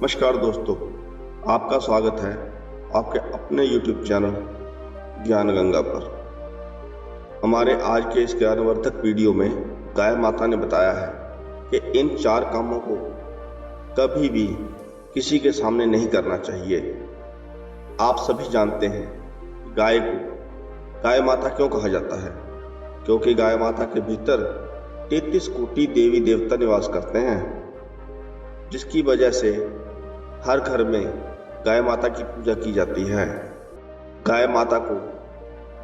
नमस्कार दोस्तों, आपका स्वागत है आपके अपने YouTube चैनल ज्ञान गंगा पर। हमारे आज के इस ज्ञानवर्धक वीडियो में गाय माता ने बताया है कि इन 4 कामों को कभी भी किसी के सामने नहीं करना चाहिए। आप सभी जानते हैं गाय को गाय माता क्यों कहा जाता है, क्योंकि गाय माता के भीतर 33 कोटि देवी देवता निवास करते हैं, जिसकी वजह से हर घर में गाय माता की पूजा की जाती है। गाय माता को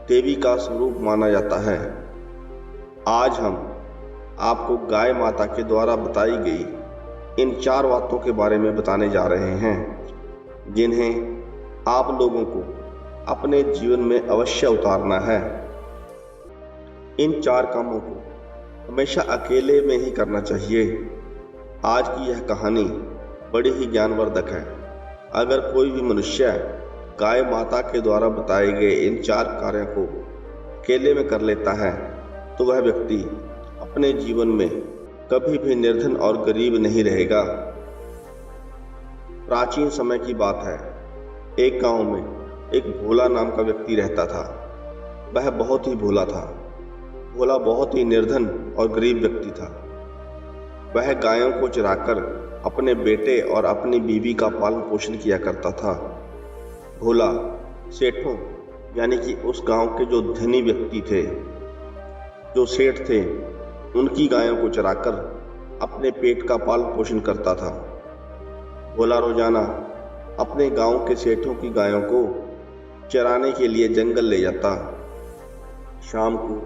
देवी का स्वरूप माना जाता है। आज हम आपको गाय माता के द्वारा बताई गई इन 4 बातों के बारे में बताने जा रहे हैं, जिन्हें आप लोगों को अपने जीवन में अवश्य उतारना है। इन 4 कामों को हमेशा अकेले में ही करना चाहिए। आज की यह कहानी बड़ी ही ज्ञानवर्धक है। अगर कोई भी मनुष्य गाय माता के द्वारा बताए गए इन 4 कार्यों को अकेले में कर लेता है तो वह व्यक्ति अपने जीवन में कभी भी निर्धन और गरीब नहीं रहेगा। प्राचीन समय की बात है, एक गांव में एक भोला नाम का व्यक्ति रहता था। वह बहुत ही भोला था। भोला बहुत ही निर्धन और गरीब व्यक्ति था। वह गायों को चराकर अपने बेटे और अपनी बीवी का पालन पोषण किया करता था। भोला सेठों यानी कि उस गांव के जो धनी व्यक्ति थे, जो सेठ थे, उनकी गायों को चराकर अपने पेट का पालन पोषण करता था। भोला रोजाना अपने गांव के सेठों की गायों को चराने के लिए जंगल ले जाता। शाम को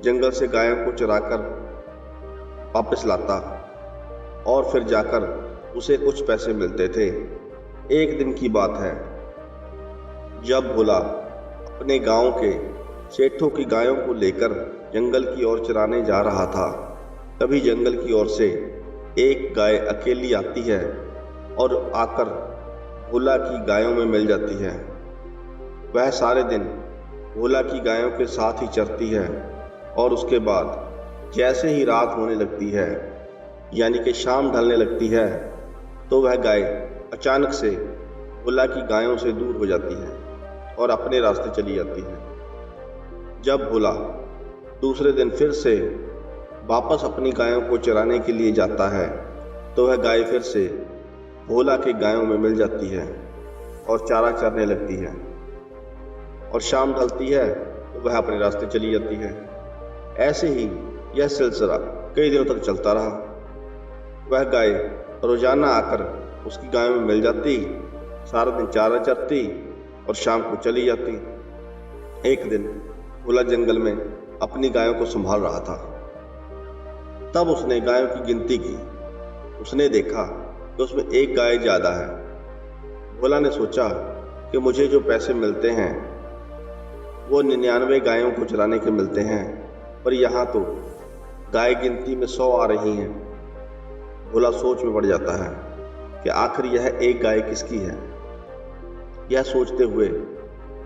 जंगल से गायों को चराकर वापस लाता और फिर जाकर उसे कुछ पैसे मिलते थे। एक दिन की बात है, जब भोला अपने गांव के सेठों की गायों को लेकर जंगल की ओर चराने जा रहा था, तभी जंगल की ओर से एक गाय अकेली आती है और आकर भोला की गायों में मिल जाती है। वह सारे दिन भोला की गायों के साथ ही चरती है और उसके बाद जैसे ही रात होने लगती है, यानी कि शाम ढलने लगती है, तो वह गाय अचानक से भोला की गायों से दूर हो जाती है और अपने रास्ते चली जाती है। जब भोला दूसरे दिन फिर से वापस अपनी गायों को चराने के लिए जाता है, तो वह गाय फिर से भोला के गायों में मिल जाती है और चारा चरने लगती है। और शाम ढलती है तो वह अपने रास्ते चली जाती है। ऐसे ही यह सिलसिला कई दिनों तक चलता रहा। वह गाय रोजाना आकर उसकी गायों में मिल जाती, सारा दिन चारा चरती और शाम को चली जाती। एक दिन भोला जंगल में अपनी गायों को संभाल रहा था। तब उसने गायों की गिनती की। उसने देखा कि उसमें एक गाय ज्यादा है। भोला ने सोचा कि मुझे जो पैसे मिलते हैं वो 99 गायों को चराने के मिलते हैं, पर यहाँ तो गाय गिनती में 100 आ रही हैं। भोला सोच में पड़ जाता है कि आखिर यह एक गाय किसकी है। यह सोचते हुए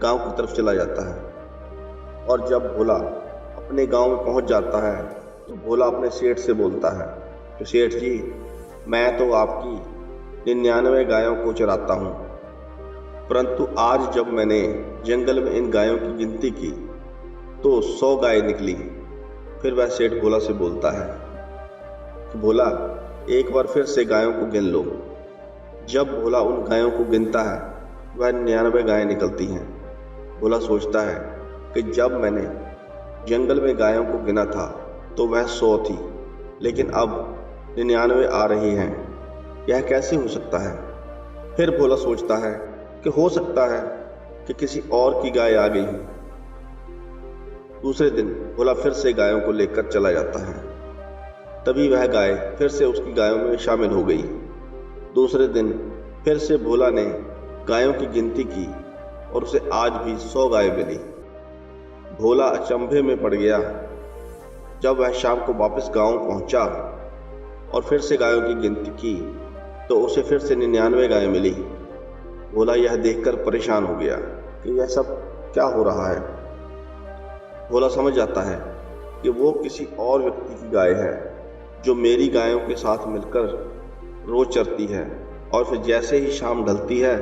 गांव की तरफ चला जाता है। और जब भोला अपने गांव में पहुंच जाता है तो भोला अपने सेठ से बोलता है कि सेठ जी, मैं तो आपकी 99 गायों को चराता हूँ, परंतु आज जब मैंने जंगल में इन गायों की गिनती की तो 100 गाय निकली। फिर वह सेठ भोला से बोलता है कि भोला, एक बार फिर से गायों को गिन लो। जब भोला उन गायों को गिनता है वह 99 गायें निकलती हैं। भोला सोचता है कि जब मैंने जंगल में गायों को गिना था तो वह 100 थी, लेकिन अब 99 आ रही हैं। यह कैसे हो सकता है। फिर भोला सोचता है कि हो सकता है कि किसी और की गाय आ गई हो। दूसरे दिन भोला फिर से गायों को लेकर चला जाता है। तभी वह गाय फिर से उसकी गायों में शामिल हो गई। दूसरे दिन फिर से भोला ने गायों की गिनती की और उसे आज भी 100 गाय मिली। भोला अचंभे में पड़ गया। जब वह शाम को वापस गांव पहुंचा और फिर से गायों की गिनती की तो उसे फिर से 99 गायें मिली। भोला यह देखकर परेशान हो गया कि यह सब क्या हो रहा है। भोला समझ जाता है कि वो किसी और व्यक्ति की गाय है जो मेरी गायों के साथ मिलकर रोज चरती है। और फिर जैसे ही शाम ढलती है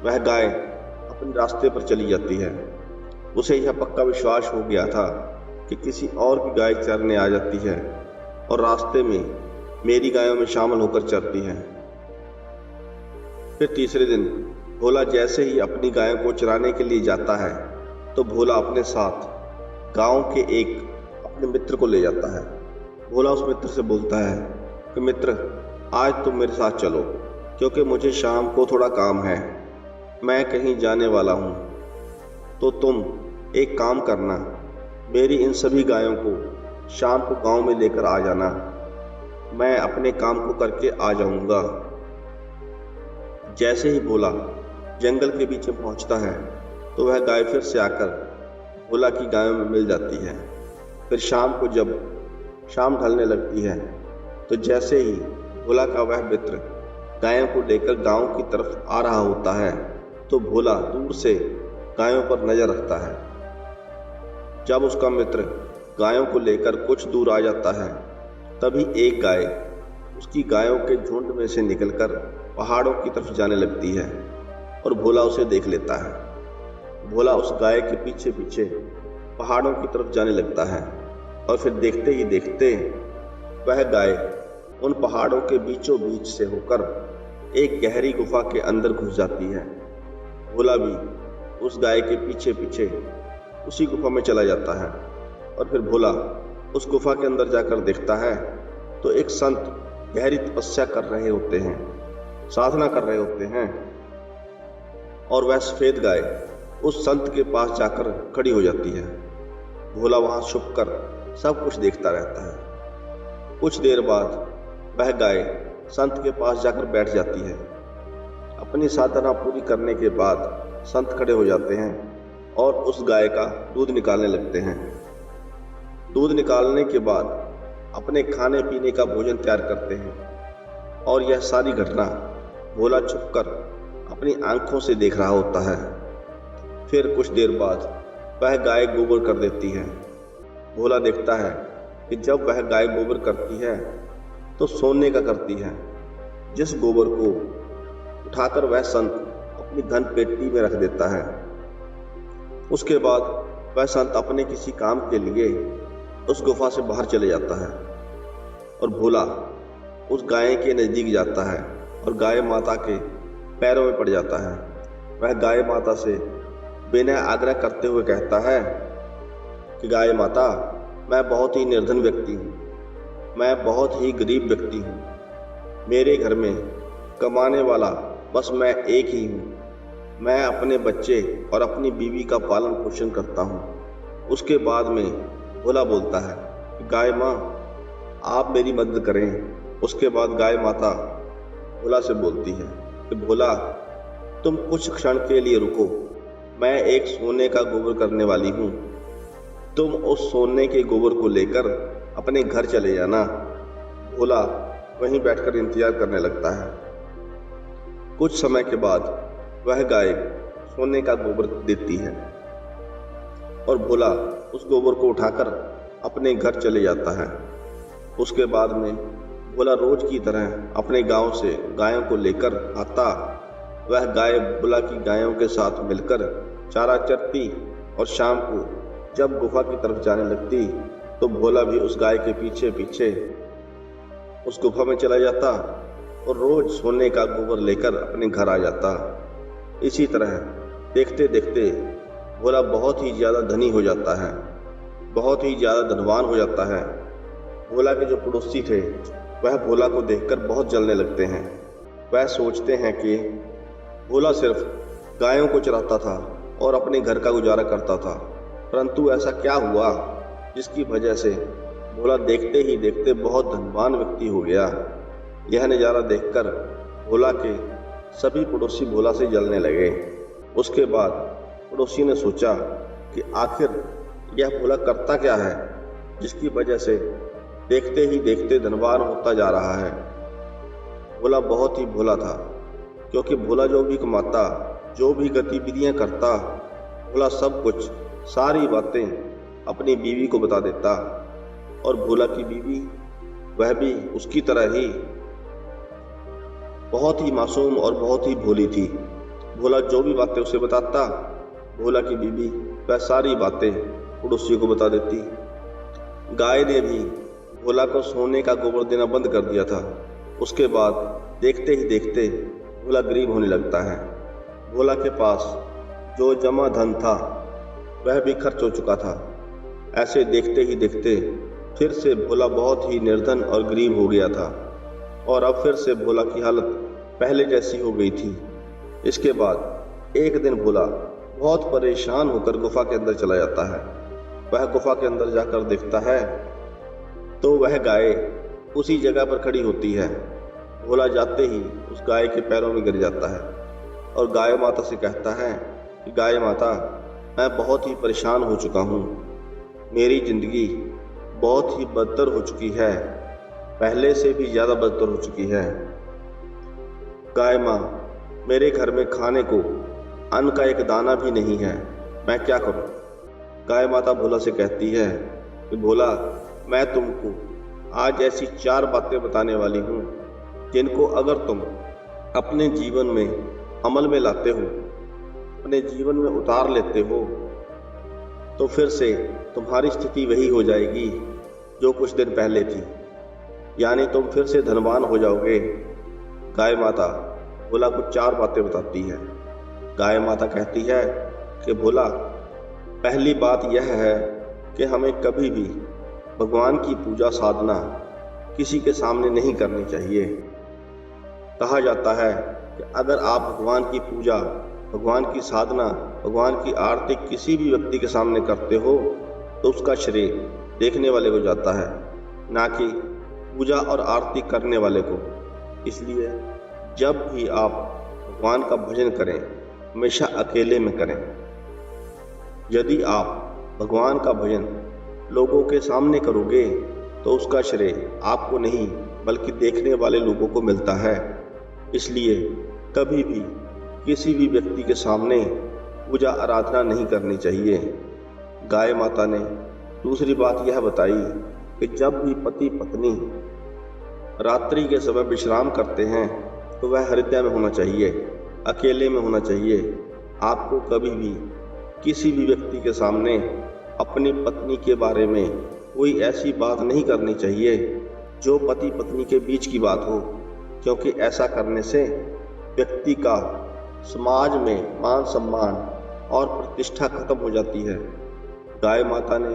वह गाय अपने रास्ते पर चली जाती है। उसे यह पक्का विश्वास हो गया था कि किसी और की गाय चरने आ जाती है और रास्ते में मेरी गायों में शामिल होकर चरती है। फिर तीसरे दिन भोला जैसे ही अपनी गायों को चराने के लिए जाता है तो भोला अपने साथ गांव के एक अपने मित्र को ले जाता है। भोला उस मित्र से बोलता है कि मित्र, आज तुम मेरे साथ चलो क्योंकि मुझे शाम को थोड़ा काम है, मैं कहीं जाने वाला हूँ। तो तुम एक काम करना, मेरी इन सभी गायों को शाम को गांव में लेकर आ जाना, मैं अपने काम को करके आ जाऊंगा। जैसे ही भोला जंगल के बीच में पहुंचता है तो वह गाय फिर से आकर भोला की गायों में मिल जाती है। फिर शाम को जब शाम ढलने लगती है तो जैसे ही भोला का वह मित्र गायों को लेकर गांव की तरफ आ रहा होता है तो भोला दूर से गायों पर नजर रखता है। जब उसका मित्र गायों को लेकर कुछ दूर आ जाता है तभी एक गाय उसकी गायों के झुंड में से निकलकर पहाड़ों की तरफ जाने लगती है और भोला उसे देख लेता है। भोला उस गाय के पीछे पीछे पहाड़ों की तरफ जाने लगता है और फिर देखते ही देखते वह गाय उन पहाड़ों के बीचों बीच से होकर एक गहरी गुफा के अंदर घुस जाती है। भोला भी उस गाय के पीछे पीछे उसी गुफा में चला जाता है और फिर भोला उस गुफा के अंदर जाकर देखता है तो एक संत गहरी तपस्या कर रहे होते हैं, साधना कर रहे होते हैं और वह सफेद गाय उस संत के पास जाकर खड़ी हो जाती है। भोला वहां छुपकर सब कुछ देखता रहता है। कुछ देर बाद वह गाय संत के पास जाकर बैठ जाती है। अपनी साधना पूरी करने के बाद संत खड़े हो जाते हैं और उस गाय का दूध निकालने लगते हैं। दूध निकालने के बाद अपने खाने पीने का भोजन तैयार करते हैं और यह सारी घटना भोला छुपकर अपनी आंखों से देख रहा होता है। फिर कुछ देर बाद वह गाय गोबर कर देती है। भोला देखता है कि जब वह गाय गोबर करती है तो सोने का करती है, जिस गोबर को उठाकर वह संत अपनी धन पेटी में रख देता है। उसके बाद वह संत अपने किसी काम के लिए उस गुफा से बाहर चले जाता है और भोला उस गाय के नजदीक जाता है और गाय माता के पैरों में पड़ जाता है। वह गाय माता से विनय आग्रह करते हुए कहता है कि गाय माता, मैं बहुत ही निर्धन व्यक्ति हूँ, मैं बहुत ही गरीब व्यक्ति हूँ, मेरे घर में कमाने वाला बस मैं एक ही हूँ, मैं अपने बच्चे और अपनी बीवी का पालन पोषण करता हूँ। उसके बाद में भोला बोलता है कि गाय माँ, आप मेरी मदद करें। उसके बाद गाय माता भोला से बोलती है कि भोला, तुम कुछ क्षण के लिए रुको, मैं एक सोने का गोबर करने वाली हूँ, तुम उस सोने के गोबर को लेकर अपने घर चले जाना। भोला वहीं बैठकर इंतजार करने लगता है। कुछ समय के बाद वह गाय सोने का गोबर देती है और भोला उस गोबर को उठाकर अपने घर चले जाता है। उसके बाद में भोला रोज की तरह अपने गांव से गायों को लेकर आता। वह गाय भोला की गायों के साथ मिलकर चारा चरती और शाम को जब गुफा की तरफ जाने लगती तो भोला भी उस गाय के पीछे पीछे उस गुफा में चला जाता और रोज सोने का गोबर लेकर अपने घर आ जाता। इसी तरह देखते देखते भोला बहुत ही ज़्यादा धनी हो जाता है, बहुत ही ज़्यादा धनवान हो जाता है। भोला के जो पड़ोसी थे वह भोला को देखकर बहुत जलने लगते हैं। वह सोचते हैं कि भोला सिर्फ गायों को चराता था और अपने घर का गुजारा करता था, परंतु ऐसा क्या हुआ जिसकी वजह से भोला देखते ही देखते बहुत धनवान व्यक्ति हो गया। यह नज़ारा देखकर भोला के सभी पड़ोसी भोला से जलने लगे। उसके बाद पड़ोसी ने सोचा कि आखिर यह भोला करता क्या है जिसकी वजह से देखते ही देखते धनवान होता जा रहा है। भोला बहुत ही भोला था, क्योंकि भोला जो भी कमाता, जो भी गतिविधियां करता, भोला सब कुछ, सारी बातें अपनी बीवी को बता देता और भोला की बीवी वह भी उसकी तरह ही बहुत ही मासूम और बहुत ही भोली थी। भोला जो भी बातें उसे बताता, भोला की बीबी वह सारी बातें पड़ोसी को बता देती। गाय ने भी भोला को सोने का गोबर देना बंद कर दिया था। उसके बाद देखते ही देखते भोला गरीब होने लगता है। भोला के पास जो जमा धन था वह भी खर्च हो चुका था। ऐसे देखते ही देखते फिर से भोला बहुत ही निर्धन और गरीब हो गया था और अब फिर से भोला की हालत पहले जैसी हो गई थी। इसके बाद एक दिन भोला बहुत परेशान होकर गुफा के अंदर चला जाता है। वह गुफा के अंदर जाकर देखता है तो वह गाय उसी जगह पर खड़ी होती है। भोला जाते ही उस गाय के पैरों में गिर जाता है और गाय माता से कहता है कि गाय माता, मैं बहुत ही परेशान हो चुका हूँ। मेरी जिंदगी बहुत ही बदतर हो चुकी है, पहले से भी ज़्यादा बदतर हो चुकी है। गाय माँ, मेरे घर में खाने को अन्न का एक दाना भी नहीं है, मैं क्या करूँ? गाय माता भोला से कहती है कि भोला, मैं तुमको आज ऐसी 4 बातें बताने वाली हूँ जिनको अगर तुम अपने जीवन में अमल में लाते हो, अपने जीवन में उतार लेते हो, तो फिर से तुम्हारी स्थिति वही हो जाएगी जो कुछ दिन पहले थी, यानी तुम फिर से धनवान हो जाओगे। गाय माता भोला को 4 बातें बताती है। गाय माता कहती है कि भोला, पहली बात यह है कि हमें कभी भी भगवान की पूजा साधना किसी के सामने नहीं करनी चाहिए। कहा जाता है कि अगर आप भगवान की पूजा, भगवान की साधना, भगवान की आरती किसी भी व्यक्ति के सामने करते हो तो उसका श्रेय देखने वाले को जाता है, ना कि पूजा और आरती करने वाले को। इसलिए जब भी आप भगवान का भजन करें, हमेशा अकेले में करें। यदि आप भगवान का भजन लोगों के सामने करोगे तो उसका श्रेय आपको नहीं बल्कि देखने वाले लोगों को मिलता है। इसलिए कभी भी किसी भी व्यक्ति के सामने पूजा आराधना नहीं करनी चाहिए। गाय माता ने दूसरी बात यह बताई कि जब भी पति पत्नी रात्रि के समय विश्राम करते हैं तो वह हृदय में होना चाहिए, अकेले में होना चाहिए। आपको कभी भी किसी भी व्यक्ति के सामने अपनी पत्नी के बारे में कोई ऐसी बात नहीं करनी चाहिए जो पति पत्नी के बीच की बात हो, क्योंकि ऐसा करने से व्यक्ति का समाज में मान सम्मान और प्रतिष्ठा खत्म हो जाती है। गाय माता ने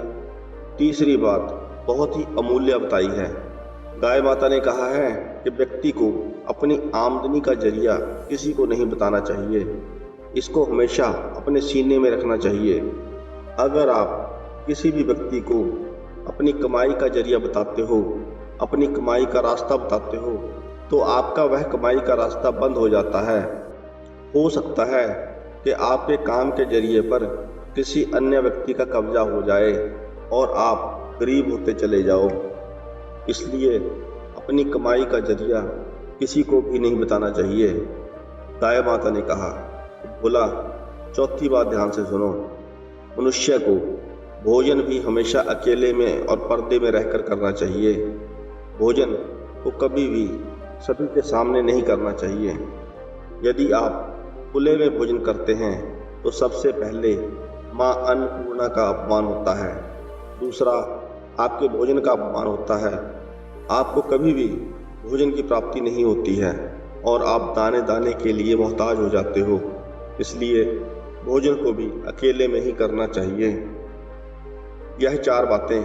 तीसरी बात बहुत ही अमूल्य बताई है। गाय माता ने कहा है कि व्यक्ति को अपनी आमदनी का जरिया किसी को नहीं बताना चाहिए, इसको हमेशा अपने सीने में रखना चाहिए। अगर आप किसी भी व्यक्ति को अपनी कमाई का जरिया बताते हो, अपनी कमाई का रास्ता बताते हो, तो आपका वह कमाई का रास्ता बंद हो जाता है। हो सकता है कि आपके काम के जरिए पर किसी अन्य व्यक्ति का कब्जा हो जाए और आप गरीब होते चले जाओ। इसलिए अपनी कमाई का जरिया किसी को भी नहीं बताना चाहिए। गाय माता ने कहा, बोला, चौथी बात ध्यान से सुनो। मनुष्य को भोजन भी हमेशा अकेले में और पर्दे में रहकर करना चाहिए। भोजन को कभी भी सभी के सामने नहीं करना चाहिए। यदि आप खुले में भोजन करते हैं तो सबसे पहले माँ अन्नपूर्णा का अपमान होता है, दूसरा आपके भोजन का अपमान होता है। आपको कभी भी भोजन की प्राप्ति नहीं होती है और आप दाने दाने के लिए मोहताज हो जाते हो। इसलिए भोजन को भी अकेले में ही करना चाहिए। यह 4 बातें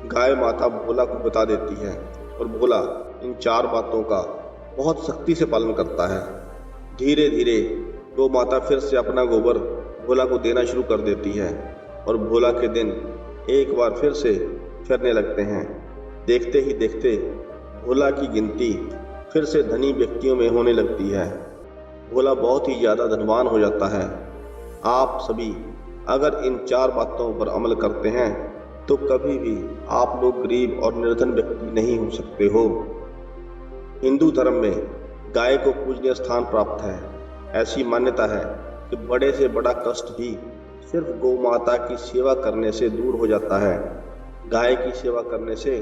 गाय माता भोला को बता देती है और भोला इन 4 बातों का बहुत सख्ती से पालन करता है। धीरे धीरे गौ माता फिर से अपना गोबर भोला को देना शुरू कर देती है और भोला के दिन एक बार फिर से फिरने लगते हैं। देखते ही देखते भोला की गिनती फिर से धनी व्यक्तियों में होने लगती है। भोला बहुत ही ज़्यादा धनवान हो जाता है। आप सभी अगर इन 4 बातों पर अमल करते हैं तो कभी भी आप लोग गरीब और निर्धन व्यक्ति नहीं हो सकते हो। हिंदू धर्म में गाय को पूजनीय स्थान प्राप्त है। ऐसी मान्यता है कि बड़े से बड़ा कष्ट भी सिर्फ गौ माता की सेवा करने से दूर हो जाता है। गाय की सेवा करने से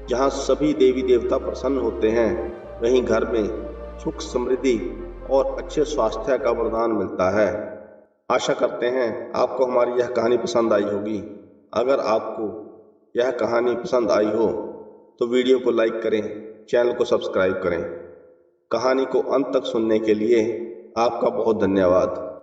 जहाँ सभी देवी देवता प्रसन्न होते हैं, वहीं घर में सुख समृद्धि और अच्छे स्वास्थ्य का वरदान मिलता है। आशा करते हैं आपको हमारी यह कहानी पसंद आई होगी। अगर आपको यह कहानी पसंद आई हो तो वीडियो को लाइक करें, चैनल को सब्सक्राइब करें। कहानी को अंत तक सुनने के लिए आपका बहुत धन्यवाद।